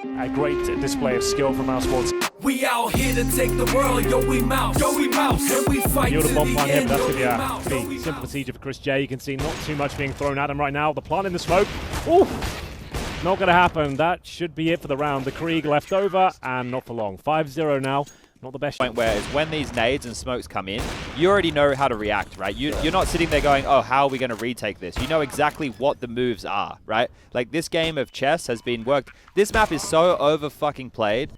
A great display of skill from Mousesports. We out here to take the world, yo we mouse, and we fight Yield to a bomb the on him, end, that's yo going to be we a mouse, yo, we pretty simple mouse. procedure for Chris J. You can see not too much being thrown at him right now. The plant in the smoke. Ooh, not going to happen. That should be it for the round. The Krieg left over, and not for long. 5-0 now. Not the best. Point where is when these nades and smokes come in, you already know how to react, right? You're not sitting there going, oh, how are we going to retake this? You know exactly what the moves are, right? Like, this game of chess has been worked. This map is so over-fucking played.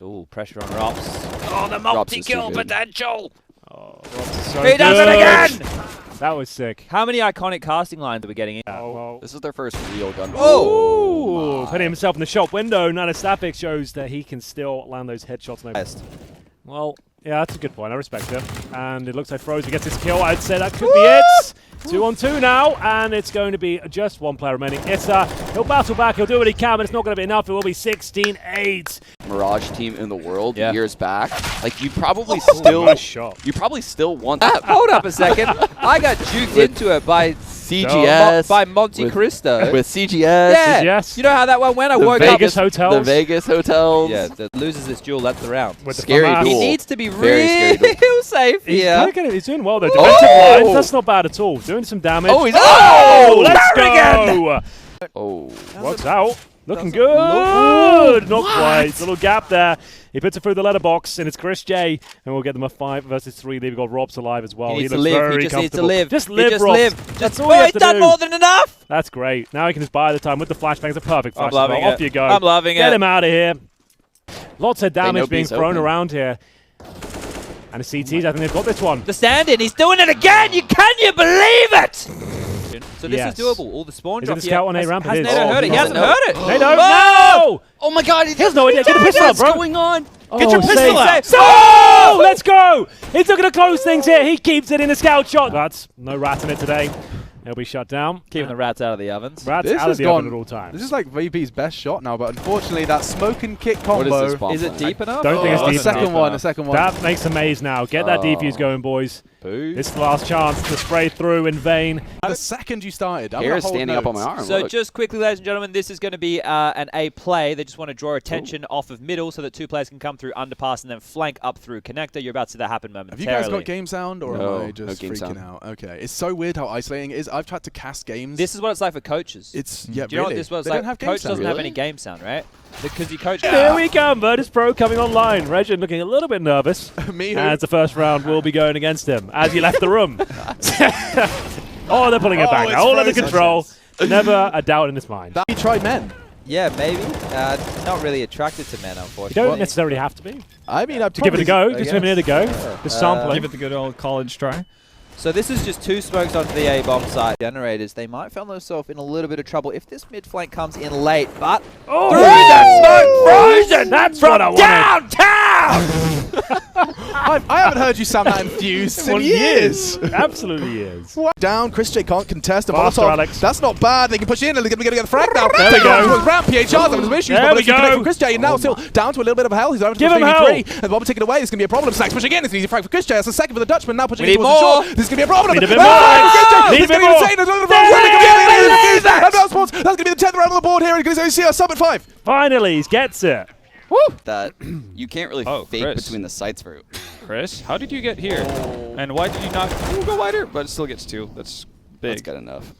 Ooh, pressure on Rops. Oh, the multi-kill potential! Oh, so He does it again! That was sick. How many iconic casting lines are we getting in? Well, This is their first real gun. oh, putting himself in the shop window. Nanostapix shows that he can still land those headshots. No. Well, yeah, that's a good point. I respect it. And it looks like Frozen gets his kill. I'd say that could be it. 2-on-2 now, and it's going to be just one player remaining. Issa, he'll battle back. He'll do what he can, but it's not going to be enough. It will be 16-8. Mirage team in the world years back. Like you probably Nice shot. you probably still want that. Hold up a second. I got juked into it by CGS by Monte Cristo. with CGS. Yeah. CGS. You know how that one went? I The woke Vegas up. hotels. The Vegas hotels. Yeah, that loses this duel. That's the round. With the Scary FAMAS. duel. He needs to be Very scary real safe He's, here. he's doing well, though. Defensive lines, that's not bad at all. Doing some damage. Oh, he's let's Barrigan! go! Oh. What's out? Looking good! Not quite. Little gap there. He puts it through the letterbox, and it's Chris J. And we'll get them a 5 versus 3. They've got Robs alive as well. He needs to looks live. very He just needs to comfortable. live. Just He live, just Robs. live. That's all you have He's to done do. more than enough. That's great. Now he can just buy the time with the flashbangs. A perfect flash. I'm loving as well. it. Off you go. I'm loving Get it. him out of here. Lots of damage know being B's thrown open. around here. And the CTs, I think they've got this one. The stand-in. He's doing it again. Can you believe it? So this Yes. is doable. All the spawn Is it drop the scout on A ramp? Has It is. Nato heard it? He hasn't heard it. They don't Oh! know! Oh my God! He has no idea. Get the pistol out, bro. What's going on? Get your pistol save, out! save. Oh, let's go! He's looking to close things here. He keeps it in a scout shot. That's no rat in it today. He'll be shut down. Keeping the rats out of the ovens. Rats This out of has the oven gone- at all times. This is like VP's best shot now, but unfortunately that smoke and kick What combo. is this bomb Is it plan? deep enough? Don't think it's The deep second enough. one, the second one. That makes a maze now. Get that defuse going, boys. Boo. This is the last chance to spray through in vain. The second you started, I'm Hair gonna is hold standing up on my notes. arm. So look. just quickly, ladies and gentlemen, this is going to be an A play. They just want to draw attention off of middle so that two players can come through underpass and then flank up through connector. You're about to see that happen Have momentarily. you guys got game sound, or No, am I just no game freaking sound. out? Okay, it's so weird how isolating it is. I've tried to cast games. This is what it's like for coaches. It's yeah, Do you know what really. this was They like? don't have game Coach sound. doesn't have Really? any game sound, right? Because you coach. Here we come. Virtus Pro coming online. Regin looking a little bit nervous Me who? as the first round will be going against him as he left the room. Oh, they're pulling it back it's now. All under Frozen. control. Never a doubt in his mind. That you tried men. Yeah, maybe. Not really attracted to men, You unfortunately. don't necessarily have to be. I mean, I've To give it a go. Just give it a go. Yeah. Just sample Give it the good old college try. So this is just two smokes onto the A bomb site. Generators, they might find themselves in a little bit of trouble if this mid flank comes in late, but Oh, through the smoke, Frozen! That's from what I wanted. downtown! I haven't heard you sound that enthused in years. Absolutely is. Down, Chris J can't contest a Faster, Molotov. Alex. That's not bad. They can push in and they're going to get the frag now. There we Take it go. towards Round PHR's having some issues. There but we let's connect go. from Chris J and now still down to a little bit of hell. He's over to Give him hell. 3. And Bob taking it away. It's going to be a problem. Snacks pushing in. It's an easy frag for Chris J. That's the second for the Dutchman. Now pushing We in need towards the more. shore. This is going to be a problem. Need a bit Ah, more. Chris J. Need a He's bit going to more. be insane. There's another There frag. it is. And Mousesports, that's going to be the 10th round on the board here. You're going to see us sub at 5. Finally, he gets it. that you can't really Oh, fake Chris. between the sights for. Chris, how did you get here? And why did you not go wider? But it still gets 2. That's big. That's good enough.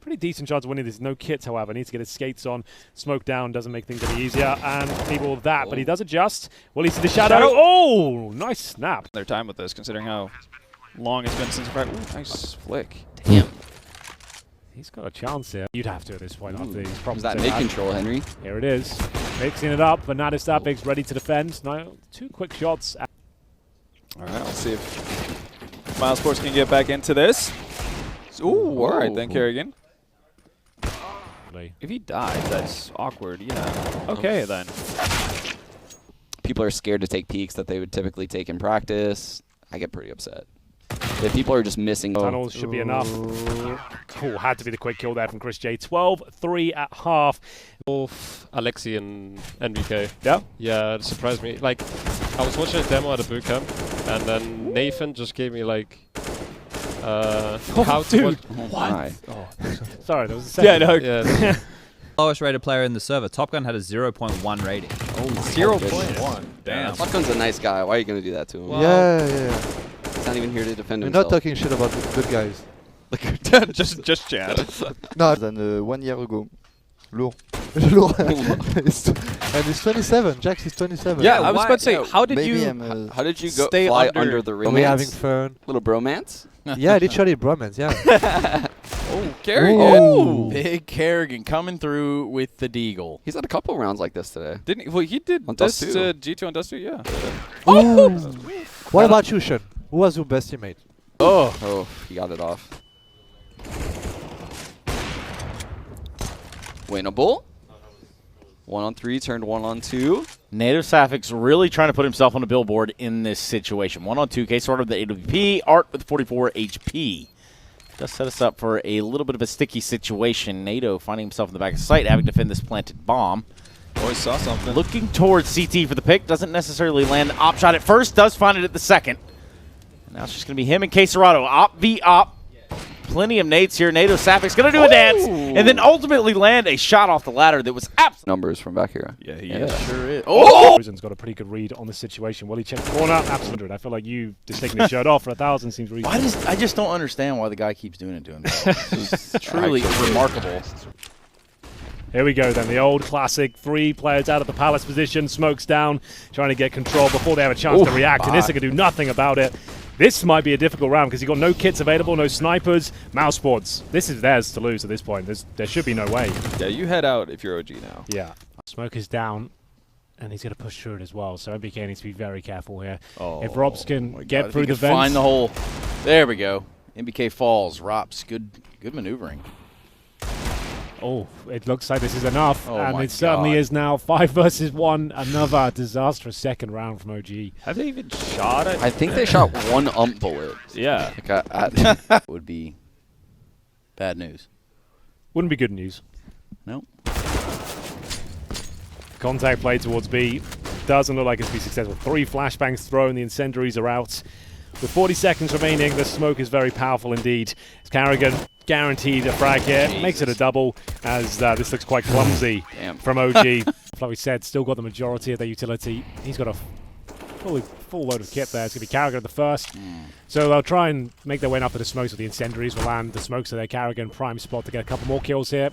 Pretty decent chance of winning. There's no kits, however. Needs to get his skates on. Smoke down doesn't make things any easier. And people with that, but he does adjust. Will he see the shadow? Oh, nice snap. Their time with this, considering how long it's been since the Ooh, nice flick. Damn. He's got a chance here. You'd have to at this point after these Was problems. that they've mid had. control, Henry? Here it is. Mixing it up, but Nanostapix ready to defend. Now, 2 quick shots. All right, let's see if Mousesports can get back into this. Ooh, all right then, Kerrigan. If he dies, that's awkward. Yeah. Okay then. People are scared to take peeks that they would typically take in practice. I get pretty upset. If people are just missing Tunnels should be enough. Cool, had to be the quick kill there from Chris J. 12-3 at half. Both Alexi and NVK. Yeah? Yeah, it surprised me. Like, I was watching a demo at a bootcamp, and then Nathan just gave me like, how to dude. Oh my. Sorry, there was a second. Yeah. Lowest rated player in the server. Top Gun had a 0.1 rating. Oh, 0.1. Damn. Top Gun's a nice guy. Why are you going to do that to him? Well, yeah. He's not even here to defend We're himself. not talking shit about the good guys. just Chad. No, than 1 year ago. Lourd. Lourd. And he's 27. Jax is 27. Yeah, I was about to say, how did Maybe you How did you go stay fly under the ring? We're having fun. Little bromance? Yeah, literally bromance, yeah. Oh, Kerrigan. Ooh. Big Kerrigan coming through with the deagle. He's had a couple rounds like this today. Didn't he? Well, he did On this Dust 2. G2 on Dust 2, yeah. Oh! What about you, Sean? Who was your best teammate? Oh, he got it off. Winnable. 1-on-3 turned 1-on-2. Native Sapphics really trying to put himself on a billboard in this situation. 1-on-2, K-Sword with the AWP, Art with 44 HP. Does set us up for a little bit of a sticky situation. NATO finding himself in the back of the site, having to defend this planted bomb. Always saw something. Looking towards CT for the pick. Doesn't necessarily land op shot at first. Does find it at the second. And now it's just going to be him and K-Serrato. Op v op. Plenty of nades here. NATO Sapphics going to do a dance. And then ultimately land a shot off the ladder that was absolutely... Numbers from back here. Yeah, he sure is. Oh! Frozen's got a pretty good read on the situation. Will he check the corner? Absolutely. I feel like you just taking his shirt off for 1,000 seems reasonable. I just don't understand why the guy keeps doing it to himself. This is truly remarkable. Here we go then, the old classic, 3 players out of the palace position, smokes down, trying to get control before they have a chance to react, and Issa can do nothing about it. This might be a difficult round because you've got no kits available, no snipers, Mousesports. This is theirs to lose at this point. There should be no way. Yeah, you head out if you're OG now. Yeah. Smoke is down, and he's going to push through it as well, so MBK needs to be very careful here. If Robs can get through the vents. Find the hole. There we go. MBK falls. Rops, good maneuvering. Oh, it looks like this is enough, Oh and my it certainly God. is now. 5 versus 1, another disastrous second round from OG. Have they even shot it? I think they shot 1 bullet. Yeah. Like Would be bad news. Wouldn't be good news. Nope. Contact play towards B. Doesn't look like it's be successful. 3 flashbangs thrown, the incendiaries are out. With 40 seconds remaining, the smoke is very powerful indeed. Carrigan guaranteed a frag here. Makes it a double, as this looks quite clumsy from OG. Like we said, still got the majority of their utility. He's got a full load of kit there. It's going to be Carrigan at the first. So they'll try and make their way up to the smokes, so the incendiaries will land the smokes of their Carrigan prime spot to get a couple more kills here.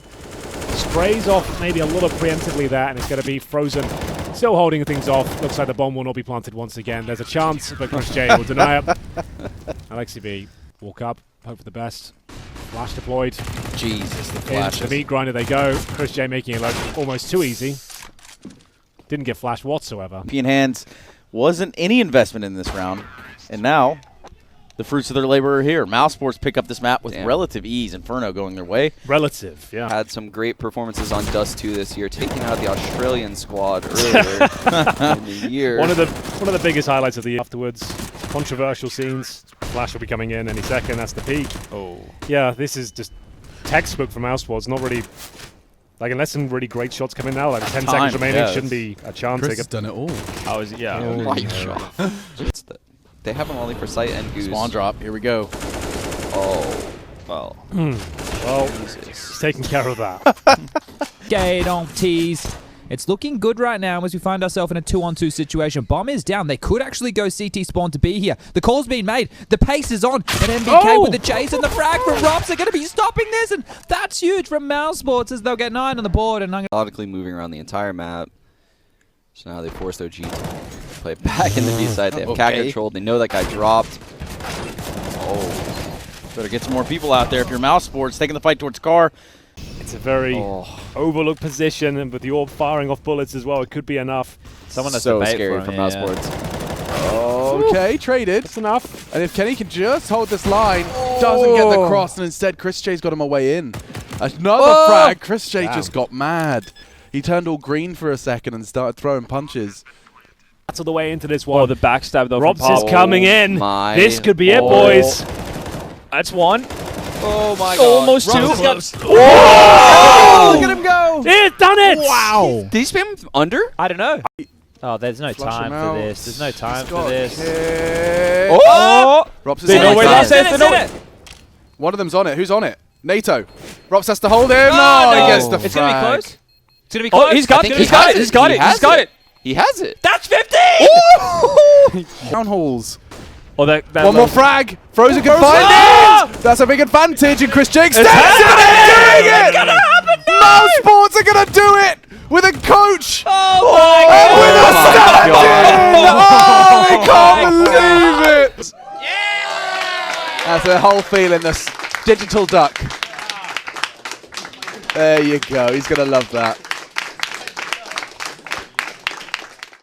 Sprays off maybe a little preemptively there, and it's going to be Frozen. Still holding things off. Looks like the bomb will not be planted once again. There's a chance, but Chris J will deny it. Alexi B, walk up, hope for the best. Flash deployed. Jesus, the Into flashes. the meat grinder they go. Chris J making it look almost too easy. Didn't get flashed whatsoever. European hands wasn't any investment in this round, and now the fruits of their labor are here. Mousesports pick up this map with relative ease. Inferno going their way. Relative, yeah. Had some great performances on Dust 2 this year, taking out the Australian squad earlier in the year. One of the biggest highlights of the year afterwards. Controversial scenes. Flash will be coming in any second. That's the peak. Oh. Yeah, this is just textbook from Mousesports. Not really... Like, unless some really great shots come in now, like 10 seconds remaining, shouldn't be a chance. Chris has done it all. How is it? Yeah. Oh my God. They have him only for sight and goose. Spawn drop. Here we go. Oh. Well. Well, he's taking care of that. Gay, don't tease. It's looking good right now as we find ourselves in a 2-on-2 situation. Bomb is down. They could actually go CT spawn to be here. The call's been made. The pace is on. But MBK with the chase and the frag from Robs are going to be stopping this. And that's huge from Mousesports as they'll get 9 on the board. And Methodically moving around the entire map. So now they forced OG to play back in the B side. They have cat controlled. They know that guy dropped. Oh. Better get some more people out there if you're Mousesports taking the fight towards car. It's a very overlooked position, and with the orb firing off bullets as well, it could be enough. Someone has so to bait scary for for him, Mousesports. Okay, traded. That's enough. And if Kenny can just hold this line, doesn't get the cross, and instead Chris J's got him away in. Another frag. Chris J just got mad. He turned all green for a second and started throwing punches. That's all the way into this one. Oh, the backstab though. Robs from is Pablo. coming in. My This could be it, boys. That's one. Oh my God. Almost two. Oh! Look at him go! It's done it! Wow! Did he spam under? I don't know. Oh, there's no Flush time him for out. this. There's no time He's for got this. hit. Oh! Robs is They know on where it. that's it. One of them's on it. Who's on it? NATO. Rops has to hold him. No, he gets the It's going to be frag. close. It's going to be close. Oh, he's got it. think He's he got has it. it. He's got He it. has He's got it. it. He has it. That's 15! Town halls. Oh, that One more frag. Frozen can find it. That's a big advantage, and Chris Jake steps in and doing it. Mousesports are gonna do it with a coach. And with a stand-in. Oh, we can't believe it. That's the whole feeling. This digital duck. There you go. He's gonna love that.